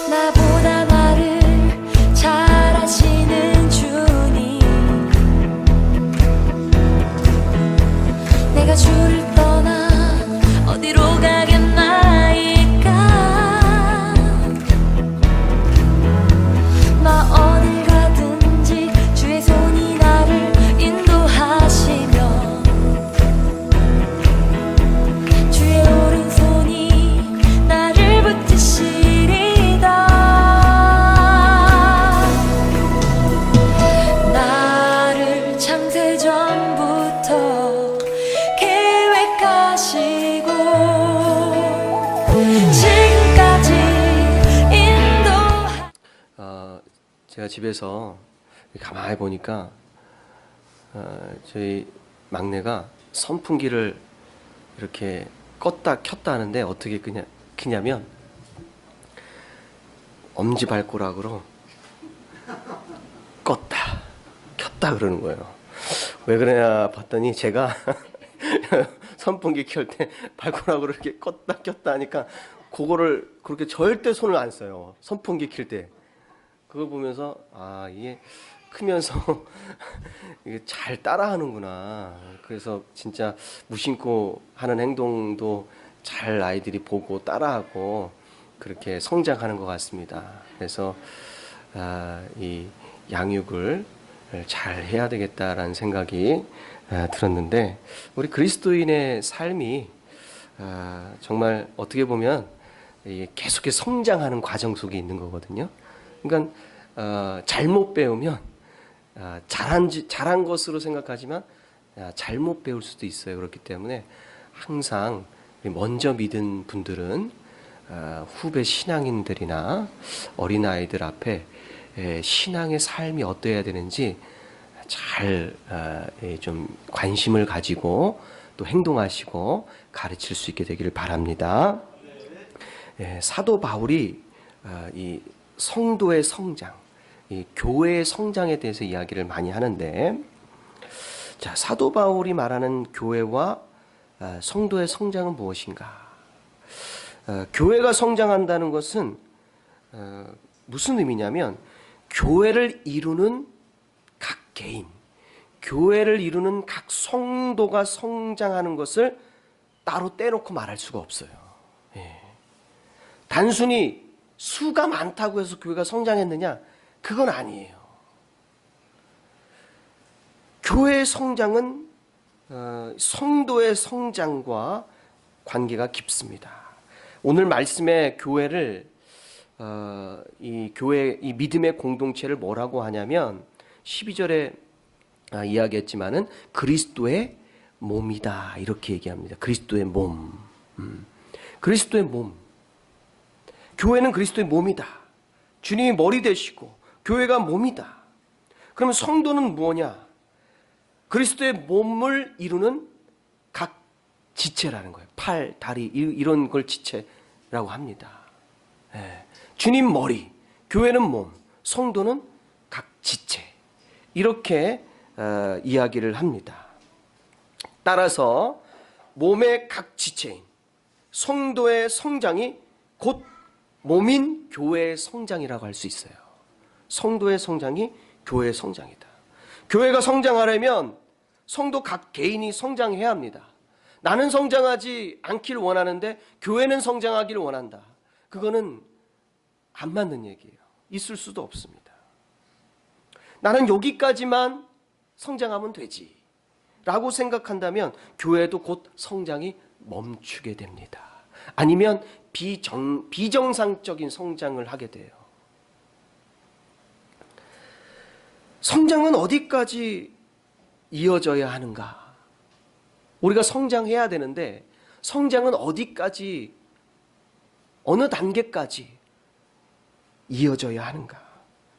나보다 나를 잘 아시는 주님, 내가 주를 떠나 어디로 가겠나이까. 나 어딜 가든지 주의 손이 나를 인도하시며 주의 오른손이 나를 붙드시리다. 나를 창세전부터 계획하시고 지금까지 제가 집에서 가만히 보니까 저희 막내가 선풍기를 이렇게 껐다 켰다 하는데 어떻게 끄냐면 엄지발가락으로 껐다 켰다 그러는 거예요. 왜 그러냐 봤더니 제가 선풍기 켤 때 발가락으로 이렇게 껐다 켰다 하니까 그거를 그렇게 절대 손을 안 써요. 선풍기 켤 때. 그걸 보면서 아, 이게 크면서 이게 잘 따라하는구나. 그래서 진짜 무심코 하는 행동도 잘 아이들이 보고 따라하고 그렇게 성장하는 것 같습니다. 그래서 이 양육을 잘 해야 되겠다라는 생각이 들었는데, 우리 그리스도인의 삶이 정말 어떻게 보면 계속해서 성장하는 과정 속에 있는 거거든요. 그러니까 잘못 배우면 잘한 것으로 생각하지만 잘못 배울 수도 있어요. 그렇기 때문에 항상 먼저 믿은 분들은 후배 신앙인들이나 어린아이들 앞에 신앙의 삶이 어떠해야 되는지 잘 좀 관심을 가지고 또 행동하시고 가르칠 수 있게 되기를 바랍니다. 사도 바울이 이 성도의 성장, 이 교회의 성장에 대해서 이야기를 많이 하는데, 자, 사도 바울이 말하는 교회와 성도의 성장은 무엇인가? 교회가 성장한다는 것은 무슨 의미냐면, 교회를 이루는 각 개인, 교회를 이루는 각 성도가 성장하는 것을 따로 떼놓고 말할 수가 없어요. 단순히 수가 많다고 해서 교회가 성장했느냐? 그건 아니에요. 교회의 성장은 성도의 성장과 관계가 깊습니다. 오늘 말씀의 교회를 이 교회, 이 믿음의 공동체를 뭐라고 하냐면 12절에 이야기했지만은 그리스도의 몸이다 이렇게 얘기합니다. 그리스도의 몸. 그리스도의 몸. 교회는 그리스도의 몸이다. 주님이 머리 되시고 교회가 몸이다. 그러면 성도는 뭐냐? 그리스도의 몸을 이루는 각 지체라는 거예요. 팔, 다리 이런 걸 지체라고 합니다. 주님 머리, 교회는 몸, 성도는 각 지체 이렇게 이야기를 합니다. 따라서 몸의 각 지체인 성도의 성장이 곧 몸인 교회의 성장이라고 할 수 있어요. 성도의 성장이 교회의 성장이다. 교회가 성장하려면 성도 각 개인이 성장해야 합니다. 나는 성장하지 않길 원하는데 교회는 성장하기를 원한다. 그거는 안 맞는 얘기예요. 있을 수도 없습니다. 나는 여기까지만 성장하면 되지 라고 생각한다면 교회도 곧 성장이 멈추게 됩니다. 아니면 비정상적인 성장을 하게 돼요. 성장은 어디까지 이어져야 하는가? 우리가 성장해야 되는데 성장은 어디까지, 어느 단계까지 이어져야 하는가?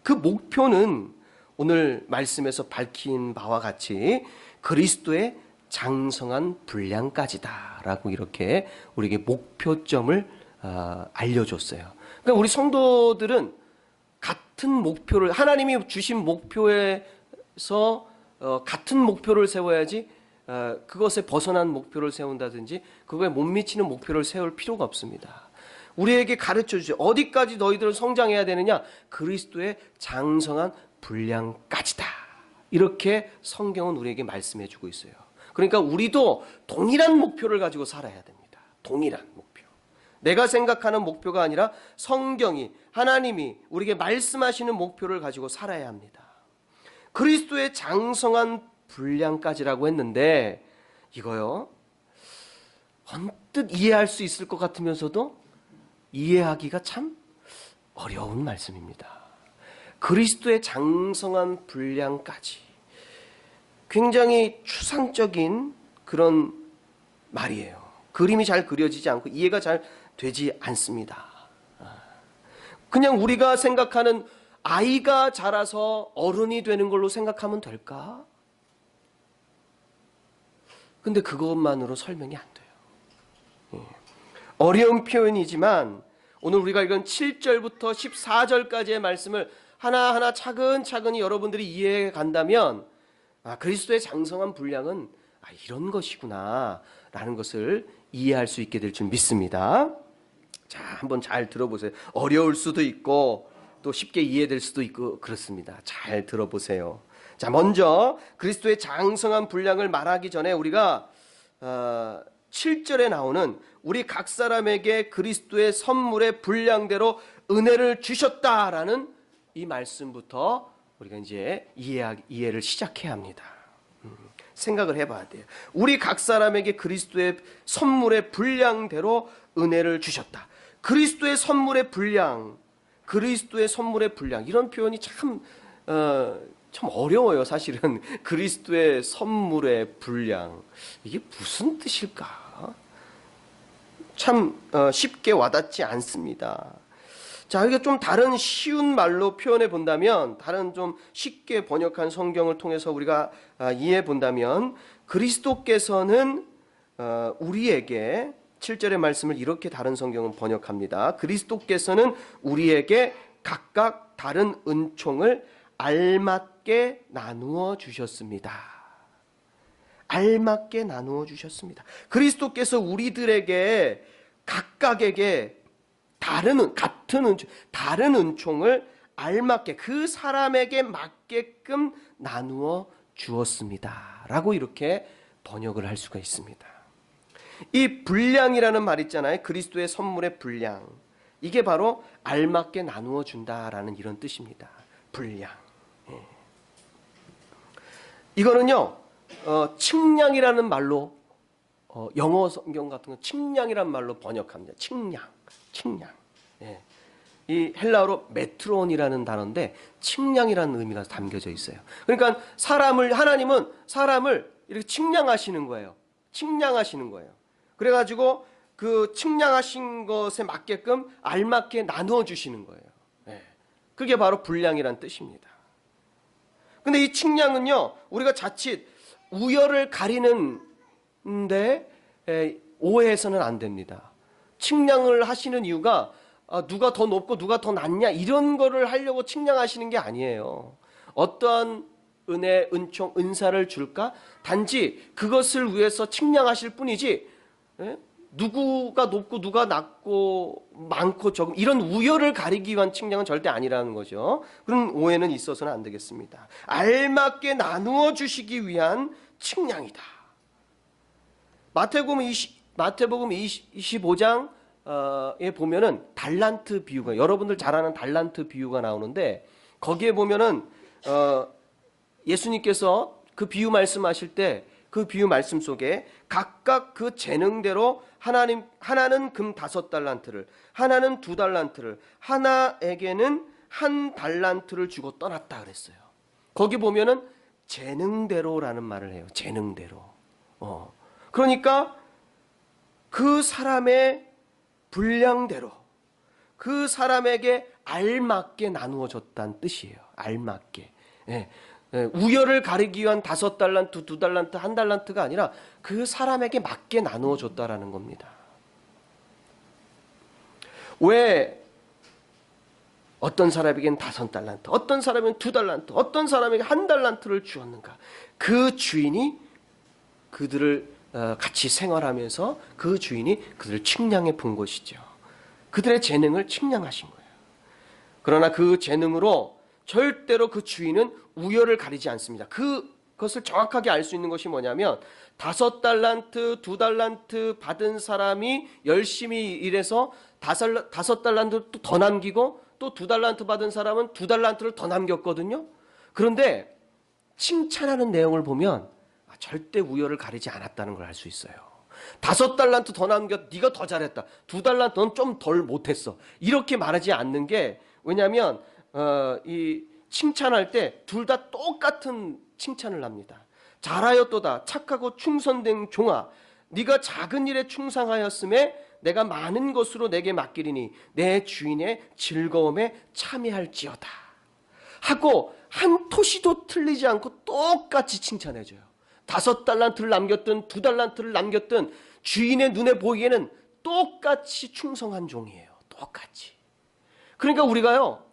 그 목표는 오늘 말씀에서 밝힌 바와 같이 그리스도의 장성한 분량까지다 라고 이렇게 우리에게 목표점을 알려줬어요. 그러니까 우리 성도들은 같은 목표를, 하나님이 주신 목표에서 같은 목표를 세워야지 그것에 벗어난 목표를 세운다든지 그거에 못 미치는 목표를 세울 필요가 없습니다. 우리에게 가르쳐 주죠. 어디까지 너희들은 성장해야 되느냐? 그리스도의 장성한 분량까지다. 이렇게 성경은 우리에게 말씀해 주고 있어요. 그러니까 우리도 동일한 목표를 가지고 살아야 됩니다. 동일한 목표. 내가 생각하는 목표가 아니라 성경이, 하나님이 우리에게 말씀하시는 목표를 가지고 살아야 합니다. 그리스도의 장성한 분량까지라고 했는데 이거요, 언뜻 이해할 수 있을 것 같으면서도 이해하기가 참 어려운 말씀입니다. 그리스도의 장성한 분량까지, 굉장히 추상적인 그런 말이에요. 그림이 잘 그려지지 않고 이해가 잘 되지 않습니다. 그냥 우리가 생각하는 아이가 자라서 어른이 되는 걸로 생각하면 될까? 근데 그것만으로 설명이 안 돼요. 어려운 표현이지만 오늘 우리가 읽은 7절부터 14절까지의 말씀을 하나하나 차근차근히 여러분들이 이해해 간다면 그리스도의 장성한 분량은 이런 것이구나 라는 것을 이해할 수 있게 될 줄 믿습니다. 자, 한번 잘 들어보세요. 어려울 수도 있고 또 쉽게 이해될 수도 있고 그렇습니다. 잘 들어보세요. 자, 먼저 그리스도의 장성한 분량을 말하기 전에 우리가 7절에 나오는 우리 각 사람에게 그리스도의 선물의 분량대로 은혜를 주셨다라는 이 말씀부터 우리가 이제 이해를 시작해야 합니다. 생각을 해봐야 돼요. 우리 각 사람에게 그리스도의 선물의 분량대로 은혜를 주셨다. 그리스도의 선물의 분량, 그리스도의 선물의 분량, 이런 표현이 참 어려워요. 사실은 그리스도의 선물의 분량, 이게 무슨 뜻일까? 참 쉽게 와닿지 않습니다. 자, 이게 좀 다른 쉬운 말로 표현해 본다면, 다른 좀 쉽게 번역한 성경을 통해서 우리가 이해해 본다면, 그리스도께서는 우리에게 7절의 말씀을 이렇게 다른 성경은 번역합니다. 그리스도께서는 우리에게 각각 다른 은총을 알맞게 나누어 주셨습니다. 알맞게 나누어 주셨습니다. 그리스도께서 우리들에게 각각에게 다른 은총을 알맞게, 그 사람에게 맞게끔 나누어 주었습니다. 라고 이렇게 번역을 할 수가 있습니다. 이 분량이라는 말 있잖아요. 그리스도의 선물의 분량. 이게 바로 알맞게 나누어 준다라는 이런 뜻입니다. 분량. 이거는요, 측량이라는 말로, 영어 성경 같은 거 측량이라는 말로 번역합니다. 측량. 예. 이 헬라어로 메트론이라는 단어인데 측량이라는 의미가 담겨져 있어요. 그러니까 하나님은 사람을 이렇게 측량하시는 거예요. 그래가지고 그 측량하신 것에 맞게끔 알맞게 나누어 주시는 거예요. 예. 그게 바로 분량이란 뜻입니다. 근데 이 측량은요, 우리가 자칫 우열을 가리는데 오해해서는 안 됩니다. 측량을 하시는 이유가 누가 더 높고 누가 더 낮냐 이런 거를 하려고 측량하시는 게 아니에요. 어떠한 은혜, 은총, 은사를 줄까? 단지 그것을 위해서 측량하실 뿐이지, 누구가 높고 누가 낮고 많고 적음 이런 우열을 가리기 위한 측량은 절대 아니라는 거죠. 그런 오해는 있어서는 안 되겠습니다. 알맞게 나누어 주시기 위한 측량이다. 마태복음 25장에 보면은 달란트 비유가, 여러분들 잘 아는 달란트 비유가 나오는데, 거기에 보면은 예수님께서 그 비유 말씀하실 때 그 비유 말씀 속에 각각 그 재능대로 하나는 금 5달란트를, 하나는 2달란트를, 하나에게는 1달란트를 주고 떠났다 그랬어요. 거기 보면은 재능대로라는 말을 해요. 재능대로. 그러니까 그 사람의 분량대로 그 사람에게 알맞게 나누어 줬다는 뜻이에요. 알맞게. 우열을 가리기 위한 5달란트, 2달란트, 1달란트가 아니라 그 사람에게 맞게 나누어 줬다라는 겁니다. 왜 어떤 사람에게는 5달란트, 어떤 사람에게는 2달란트, 어떤 사람에게 1달란트를 주었는가? 그 주인이 그들을 같이 생활하면서 그 주인이 그들을 측량해 본 것이죠. 그들의 재능을 측량하신 거예요. 그러나 그 재능으로 절대로 그 주인은 우열을 가리지 않습니다. 그것을 정확하게 알 수 있는 것이 뭐냐면 5달란트, 2달란트 받은 사람이 열심히 일해서 5달란트 더 남기고 또 2달란트 받은 사람은 2달란트를 더 남겼거든요. 그런데 칭찬하는 내용을 보면 절대 우열을 가리지 않았다는 걸 알 수 있어요. 5달란트 더 남겼, 네가 더 잘했다. 2달란트 넌 좀 덜 못했어. 이렇게 말하지 않는 게, 왜냐하면 이 칭찬할 때 둘 다 똑같은 칭찬을 합니다. 잘하였도다, 착하고 충성된 종아, 네가 작은 일에 충성하였음에 내가 많은 것으로 내게 맡기리니 내 주인의 즐거움에 참여할지어다 하고 한 토시도 틀리지 않고 똑같이 칭찬해줘요. 5달란트를 남겼든 2달란트를 남겼든 주인의 눈에 보이기에는 똑같이 충성한 종이에요. 똑같이. 그러니까 우리가요,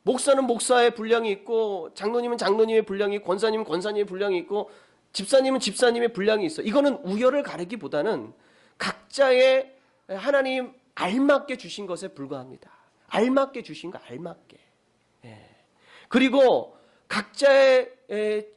목사는 목사의 분량이 있고 장로님은 장로님의 분량이 있고 권사님은 권사님의 분량이 있고 집사님은 집사님의 분량이 있어. 이거는 우열을 가리기보다는 각자의 하나님 알맞게 주신 것에 불과합니다. 알맞게 주신 거 알맞게. 그리고 각자의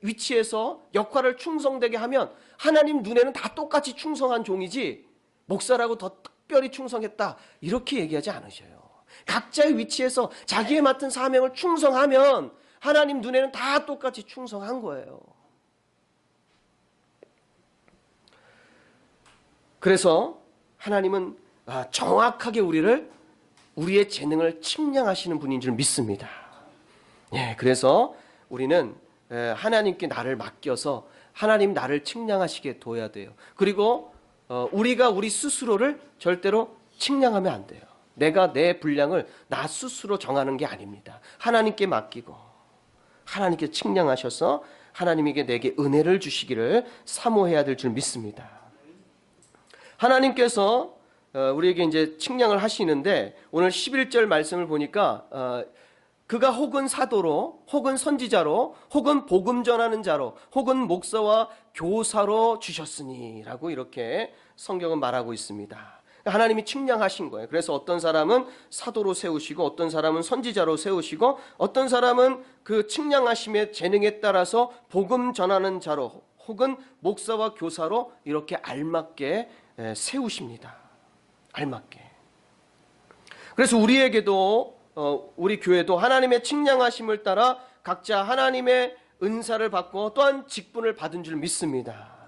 위치에서 역할을 충성되게 하면 하나님 눈에는 다 똑같이 충성한 종이지 목사라고 더 특별히 충성했다 이렇게 얘기하지 않으셔요. 각자의 위치에서 자기의 맡은 사명을 충성하면 하나님 눈에는 다 똑같이 충성한 거예요. 그래서 하나님은 정확하게 우리의 재능을 측량하시는 분인 줄 믿습니다. 그래서 우리는 하나님께 나를 맡겨서 하나님 나를 측량하시게 둬야 돼요. 그리고 우리가 우리 스스로를 절대로 측량하면 안 돼요. 내가 내 분량을 나 스스로 정하는 게 아닙니다. 하나님께 맡기고 하나님께 측량하셔서 하나님에게 내게 은혜를 주시기를 사모해야 될 줄 믿습니다. 하나님께서 우리에게 이제 측량을 하시는데 오늘 11절 말씀을 보니까 그가 혹은 사도로 혹은 선지자로 혹은 복음 전하는 자로 혹은 목사와 교사로 주셨으니 라고 이렇게 성경은 말하고 있습니다. 하나님이 측량하신 거예요. 그래서 어떤 사람은 사도로 세우시고 어떤 사람은 선지자로 세우시고 어떤 사람은 그 측량하심의 재능에 따라서 복음 전하는 자로 혹은 목사와 교사로 이렇게 알맞게 세우십니다. 알맞게. 그래서 우리에게도 우리 교회도 하나님의 측량하심을 따라 각자 하나님의 은사를 받고 또한 직분을 받은 줄 믿습니다.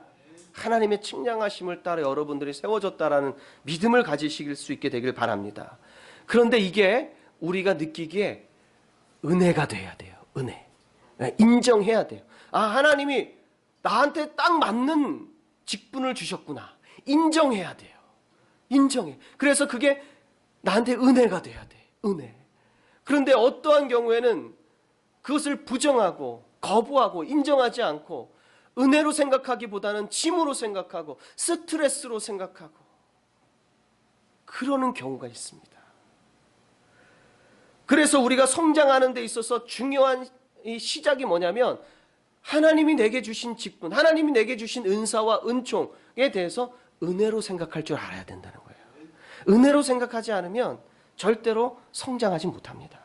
하나님의 측량하심을 따라 여러분들이 세워졌다라는 믿음을 가지실 수 있게 되길 바랍니다. 그런데 이게 우리가 느끼기에 은혜가 돼야 돼요. 은혜. 인정해야 돼요. 하나님이 나한테 딱 맞는 직분을 주셨구나. 인정해야 돼요. 인정해. 그래서 그게 나한테 은혜가 돼야 돼. 은혜. 그런데 어떠한 경우에는 그것을 부정하고 거부하고 인정하지 않고 은혜로 생각하기보다는 짐으로 생각하고 스트레스로 생각하고 그러는 경우가 있습니다. 그래서 우리가 성장하는 데 있어서 중요한 이 시작이 뭐냐면 하나님이 내게 주신 직분, 하나님이 내게 주신 은사와 은총에 대해서 은혜로 생각할 줄 알아야 된다는 거예요. 은혜로 생각하지 않으면 절대로 성장하지 못합니다.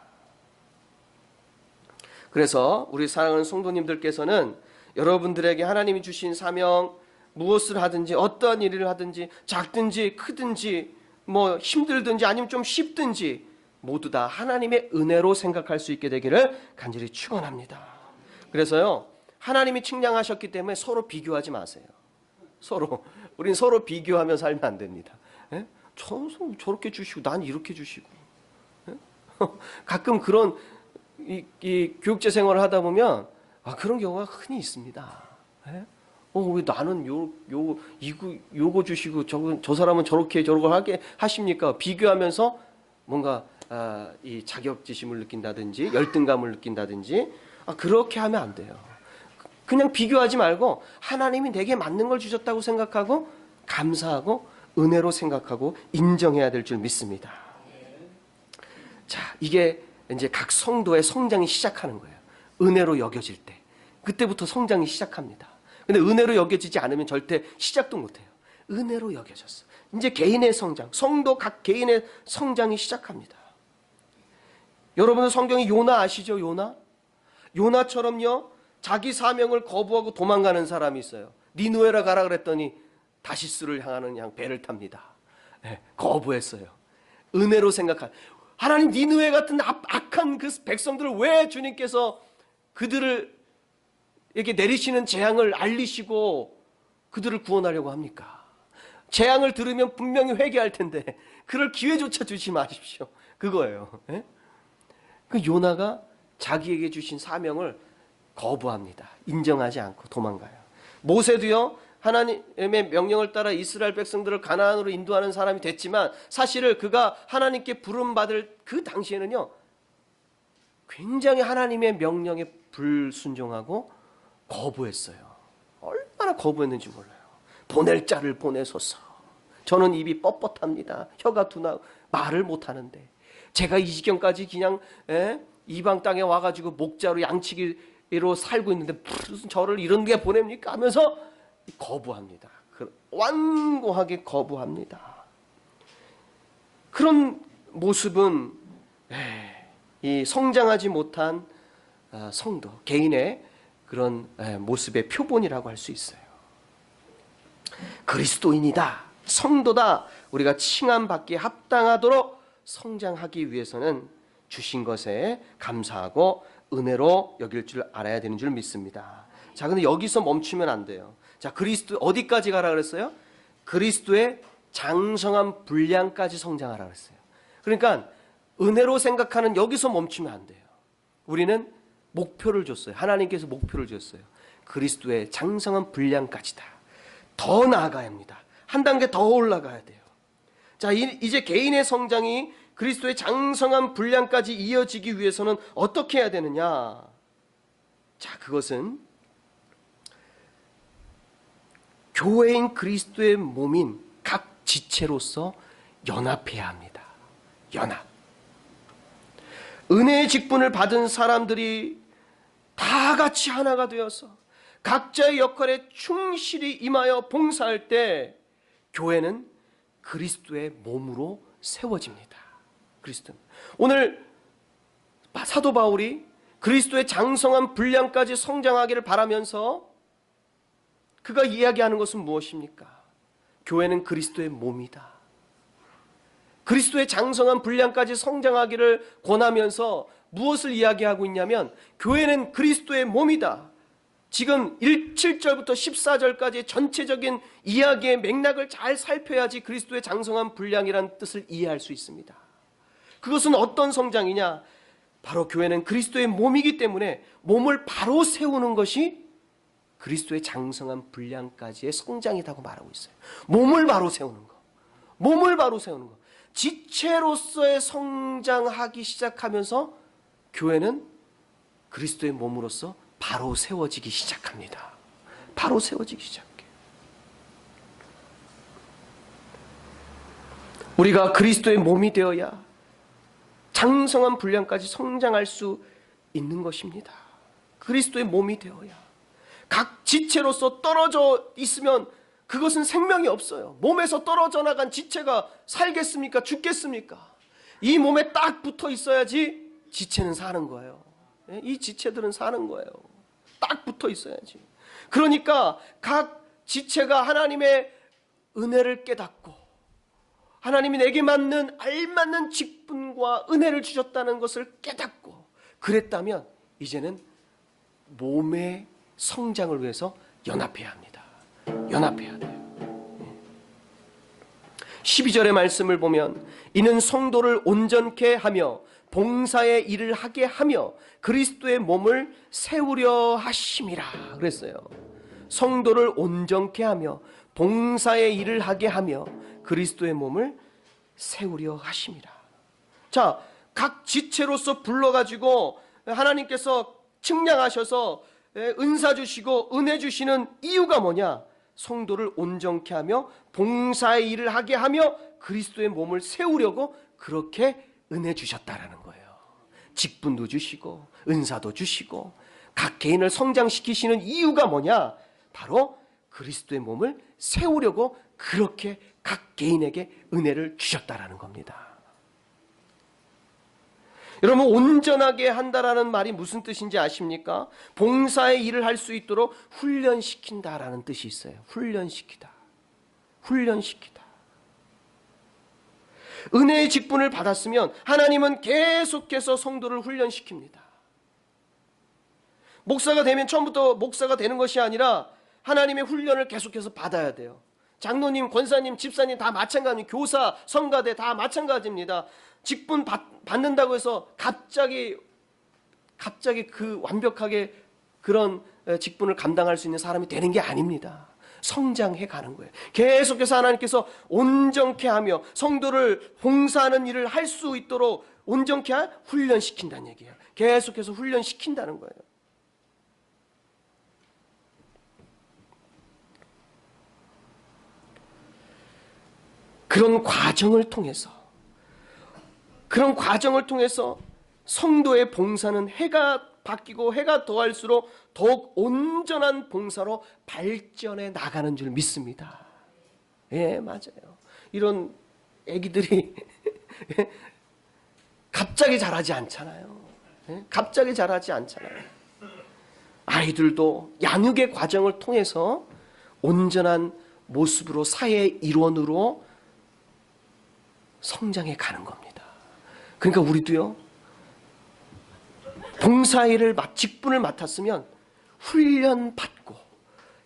그래서 우리 사랑하는 성도님들께서는 여러분들에게 하나님이 주신 사명, 무엇을 하든지 어떠한 일을 하든지 작든지 크든지 뭐 힘들든지 아니면 좀 쉽든지 모두 다 하나님의 은혜로 생각할 수 있게 되기를 간절히 축원합니다. 그래서요, 하나님이 측량하셨기 때문에 서로 비교하지 마세요. 우린 서로 비교하며 살면 안 됩니다. 저렇게 주시고 난 이렇게 주시고. 가끔 그런 이 교육제 생활을 하다 보면 그런 경우가 흔히 있습니다. 왜 나는 요거 주시고 저 사람은 저렇게 저걸 하게 하십니까? 비교하면서 뭔가 이 자격지심을 느낀다든지 열등감을 느낀다든지 그렇게 하면 안 돼요. 그냥 비교하지 말고 하나님이 내게 맞는 걸 주셨다고 생각하고 감사하고 은혜로 생각하고 인정해야 될 줄 믿습니다. 자, 이게 이제 각 성도의 성장이 시작하는 거예요. 은혜로 여겨질 때. 그때부터 성장이 시작합니다. 근데 은혜로 여겨지지 않으면 절대 시작도 못해요. 은혜로 여겨졌어. 이제 개인의 성장, 성도 각 개인의 성장이 시작합니다. 여러분들 성경에 요나 아시죠? 요나처럼요, 자기 사명을 거부하고 도망가는 사람이 있어요. 니느웨라 가라 그랬더니 다시스를 향하는 배를 탑니다. 네, 거부했어요. 은혜로 생각한 하나님, 니느웨 같은 악한 그 백성들을 왜 주님께서 그들을 이렇게 내리시는 재앙을 알리시고 그들을 구원하려고 합니까? 재앙을 들으면 분명히 회개할 텐데 그럴 기회조차 주지 마십시오. 그거예요. 네? 그 요나가 자기에게 주신 사명을 거부합니다. 인정하지 않고 도망가요. 모세도요, 하나님의 명령을 따라 이스라엘 백성들을 가나안으로 인도하는 사람이 됐지만 사실은 그가 하나님께 부름받을 그 당시에는요, 굉장히 하나님의 명령에 불순종하고 거부했어요. 얼마나 거부했는지 몰라요. 보낼 자를 보내소서. 저는 입이 뻣뻣합니다. 혀가 둔하고 말을 못하는데 제가 이 지경까지 그냥 이방 땅에 와가지고 목자로 양치기로 살고 있는데 무슨 저를 이런 데 보냅니까? 하면서 거부합니다. 완고하게 거부합니다. 그런 모습은 이 성장하지 못한 성도, 개인의 그런 모습의 표본이라고 할 수 있어요. 그리스도인이다, 성도다, 우리가 칭함받기에 합당하도록 성장하기 위해서는 주신 것에 감사하고 은혜로 여길 줄 알아야 되는 줄 믿습니다. 자, 근데 여기서 멈추면 안 돼요. 자, 그리스도 어디까지 가라 그랬어요? 그리스도의 장성한 분량까지 성장하라 그랬어요. 그러니까 은혜로 생각하는 여기서 멈추면 안 돼요. 우리는 목표를 줬어요. 하나님께서 목표를 줬어요. 그리스도의 장성한 분량까지다. 더 나아가야 합니다. 한 단계 더 올라가야 돼요. 자, 이제 개인의 성장이 그리스도의 장성한 분량까지 이어지기 위해서는 어떻게 해야 되느냐? 자, 그것은 교회인 그리스도의 몸인 각 지체로서 연합해야 합니다. 연합. 은혜의 직분을 받은 사람들이 다 같이 하나가 되어서 각자의 역할에 충실히 임하여 봉사할 때 교회는 그리스도의 몸으로 세워집니다. 그리스도. 오늘 사도 바울이 그리스도의 장성한 분량까지 성장하기를 바라면서 그가 이야기하는 것은 무엇입니까? 교회는 그리스도의 몸이다. 그리스도의 장성한 분량까지 성장하기를 권하면서 무엇을 이야기하고 있냐면 교회는 그리스도의 몸이다. 지금 7절부터 14절까지의 전체적인 이야기의 맥락을 잘 살펴야지 그리스도의 장성한 분량이라는 뜻을 이해할 수 있습니다. 그것은 어떤 성장이냐? 바로 교회는 그리스도의 몸이기 때문에 몸을 바로 세우는 것이 그리스도의 장성한 분량까지의 성장이라고 말하고 있어요. 몸을 바로 세우는 거. 몸을 바로 세우는 거. 지체로서의 성장하기 시작하면서 교회는 그리스도의 몸으로서 바로 세워지기 시작합니다. 바로 세워지기 시작해요. 우리가 그리스도의 몸이 되어야 장성한 분량까지 성장할 수 있는 것입니다. 그리스도의 몸이 되어야. 각 지체로서 떨어져 있으면 그것은 생명이 없어요. 몸에서 떨어져 나간 지체가 살겠습니까? 죽겠습니까? 이 몸에 딱 붙어 있어야지 지체는 사는 거예요. 이 지체들은 사는 거예요. 딱 붙어 있어야지. 그러니까 각 지체가 하나님의 은혜를 깨닫고 하나님이 내게 맞는 알맞는 직분과 은혜를 주셨다는 것을 깨닫고 그랬다면 이제는 몸의 성장을 위해서 연합해야 합니다. 연합해야 돼요. 12절의 말씀을 보면 이는 성도를 온전케 하며 봉사의 일을 하게 하며 그리스도의 몸을 세우려 하심이라 그랬어요. 성도를 온전케 하며 봉사의 일을 하게 하며 그리스도의 몸을 세우려 하심이라. 자, 각 지체로서 불러가지고 하나님께서 측량하셔서 은사 주시고 은혜 주시는 이유가 뭐냐? 성도를 온전케 하며 봉사의 일을 하게 하며 그리스도의 몸을 세우려고 그렇게 은혜 주셨다라는 거예요. 직분도 주시고 은사도 주시고 각 개인을 성장시키시는 이유가 뭐냐? 바로 그리스도의 몸을 세우려고 그렇게 각 개인에게 은혜를 주셨다라는 겁니다. 여러분, 온전하게 한다라는 말이 무슨 뜻인지 아십니까? 봉사의 일을 할 수 있도록 훈련시킨다라는 뜻이 있어요. 훈련시키다. 훈련시키다. 은혜의 직분을 받았으면 하나님은 계속해서 성도를 훈련시킵니다. 목사가 되면 처음부터 목사가 되는 것이 아니라 하나님의 훈련을 계속해서 받아야 돼요. 장로님, 권사님, 집사님 다 마찬가지입니다. 교사, 성가대 다 마찬가지입니다. 직분 받는다고 해서 갑자기 그 완벽하게 그런 직분을 감당할 수 있는 사람이 되는 게 아닙니다. 성장해 가는 거예요. 계속해서 하나님께서 온전케 하며 성도를 봉사하는 일을 할 수 있도록 온전케 훈련시킨다는 얘기예요. 계속해서 훈련시킨다는 거예요. 그런 과정을 통해서 성도의 봉사는 해가 바뀌고 해가 더할수록 더욱 온전한 봉사로 발전해 나가는 줄 믿습니다. 예, 맞아요. 이런 애기들이 갑자기 자라지 않잖아요. 갑자기 자라지 않잖아요. 아이들도 양육의 과정을 통해서 온전한 모습으로 사회의 일원으로 성장해 가는 겁니다. 그러니까 우리도요, 봉사일을 직분을 맡았으면 훈련받고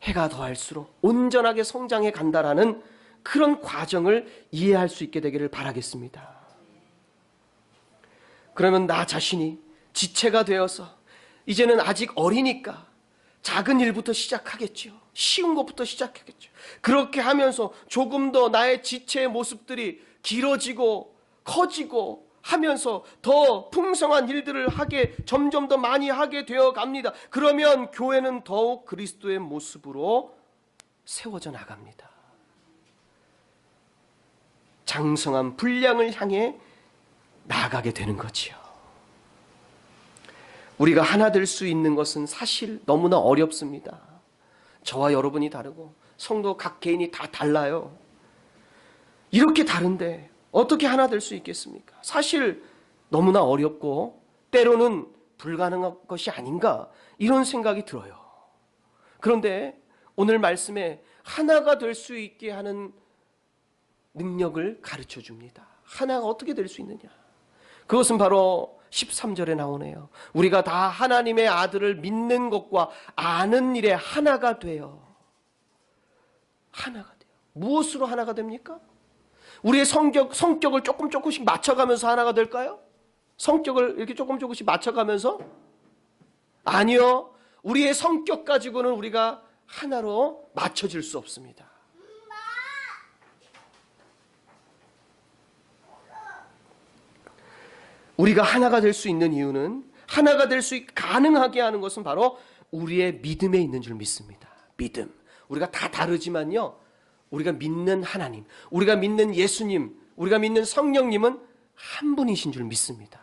해가 더할수록 온전하게 성장해 간다라는 그런 과정을 이해할 수 있게 되기를 바라겠습니다. 그러면 나 자신이 지체가 되어서 이제는 아직 어리니까 작은 일부터 시작하겠죠. 쉬운 것부터 시작하겠죠. 그렇게 하면서 조금 더 나의 지체의 모습들이 길어지고 커지고 하면서 더 풍성한 일들을 점점 더 많이 하게 되어 갑니다. 그러면 교회는 더욱 그리스도의 모습으로 세워져 나갑니다. 장성한 분량을 향해 나아가게 되는 거지요. 우리가 하나 될 수 있는 것은 사실 너무나 어렵습니다. 저와 여러분이 다르고 성도 각 개인이 다 달라요. 이렇게 다른데 어떻게 하나 될 수 있겠습니까? 사실 너무나 어렵고 때로는 불가능한 것이 아닌가, 이런 생각이 들어요. 그런데 오늘 말씀에 하나가 될 수 있게 하는 능력을 가르쳐 줍니다. 하나가 어떻게 될 수 있느냐? 그것은 바로 13절에 나오네요. 우리가 다 하나님의 아들을 믿는 것과 아는 일에 하나가 돼요. 하나가 돼요. 무엇으로 하나가 됩니까? 우리의 성격을 조금씩 맞춰가면서 하나가 될까요? 성격을 이렇게 조금씩 맞춰가면서? 아니요. 우리의 성격 가지고는 우리가 하나로 맞춰질 수 없습니다. 우리가 하나가 될 수 있는 이유는, 하나가 될 수 가능하게 하는 것은 바로 우리의 믿음에 있는 줄 믿습니다. 믿음. 우리가 다 다르지만요, 우리가 믿는 하나님, 우리가 믿는 예수님, 우리가 믿는 성령님은 한 분이신 줄 믿습니다.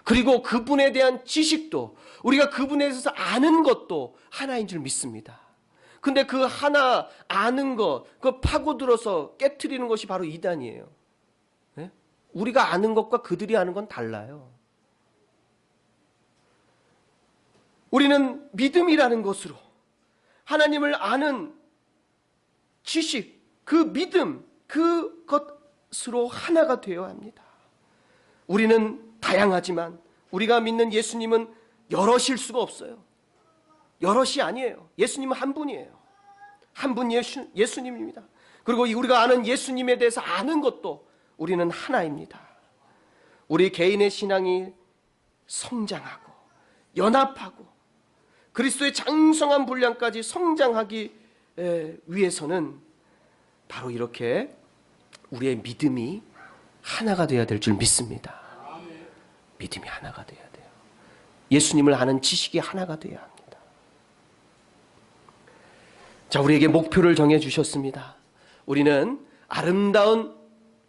그리고 그분에 대한 지식도, 우리가 그분에 대해서 아는 것도 하나인 줄 믿습니다. 근데 그 하나 아는 것, 그 파고들어서 깨트리는 것이 바로 이단이에요. 네? 우리가 아는 것과 그들이 아는 건 달라요. 우리는 믿음이라는 것으로 하나님을 아는 지식, 그 믿음, 그것으로 하나가 되어야 합니다. 우리는 다양하지만 우리가 믿는 예수님은 여럿일 수가 없어요. 여럿이 아니에요. 예수님은 한 분이에요. 한 분 예수님입니다. 그리고 우리가 아는 예수님에 대해서 아는 것도 우리는 하나입니다. 우리 개인의 신앙이 성장하고 연합하고 그리스도의 장성한 분량까지 성장하기 위해서는 바로 이렇게 우리의 믿음이 하나가 되어야 될 줄 믿습니다. 믿음이 하나가 되어야 돼요. 예수님을 아는 지식이 하나가 되어야 합니다. 자, 우리에게 목표를 정해 주셨습니다. 우리는 아름다운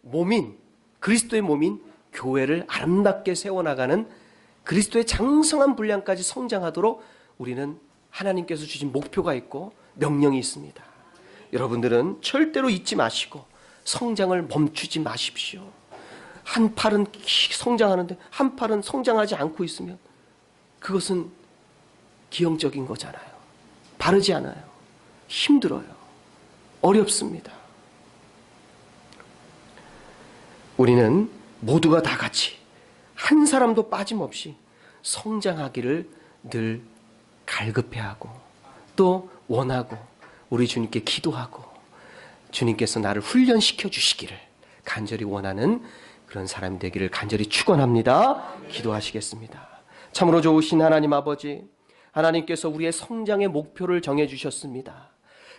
몸인, 그리스도의 몸인 교회를 아름답게 세워나가는 그리스도의 장성한 분량까지 성장하도록 우리는 하나님께서 주신 목표가 있고 명령이 있습니다. 여러분들은 절대로 잊지 마시고 성장을 멈추지 마십시오. 한 팔은 성장하는데 한 팔은 성장하지 않고 있으면 그것은 기형적인 거잖아요. 바르지 않아요. 힘들어요. 어렵습니다. 우리는 모두가 다 같이 한 사람도 빠짐없이 성장하기를 늘 갈급해하고 또 원하고 우리 주님께 기도하고 주님께서 나를 훈련시켜 주시기를 간절히 원하는 그런 사람이 되기를 간절히 축원합니다. 기도하시겠습니다. 참으로 좋으신 하나님 아버지, 하나님께서 우리의 성장의 목표를 정해 주셨습니다.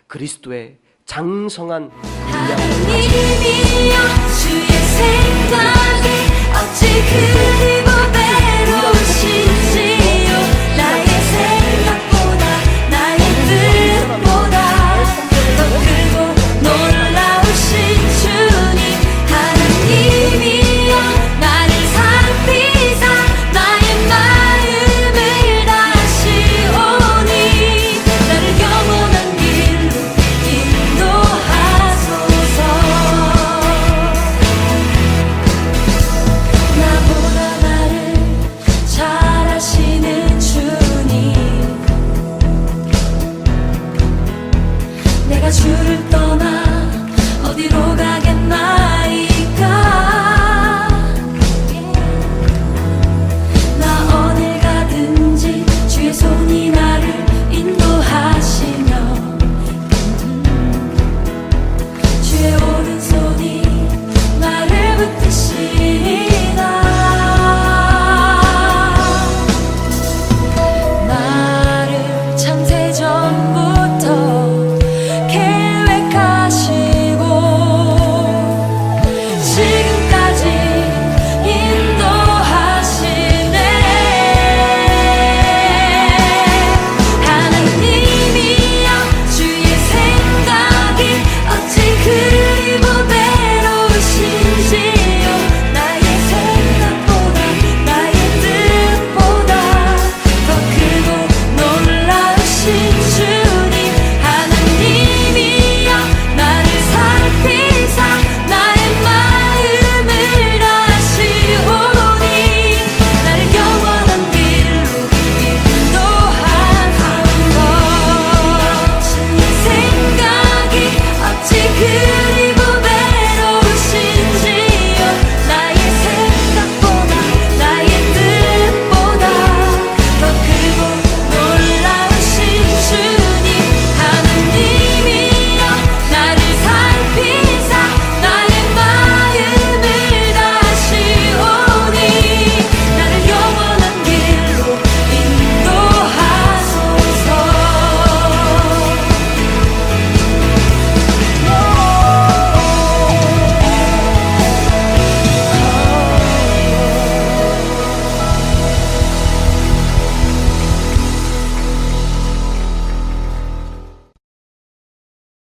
그리스도의 장성한 분량을 하나님이여 주의 생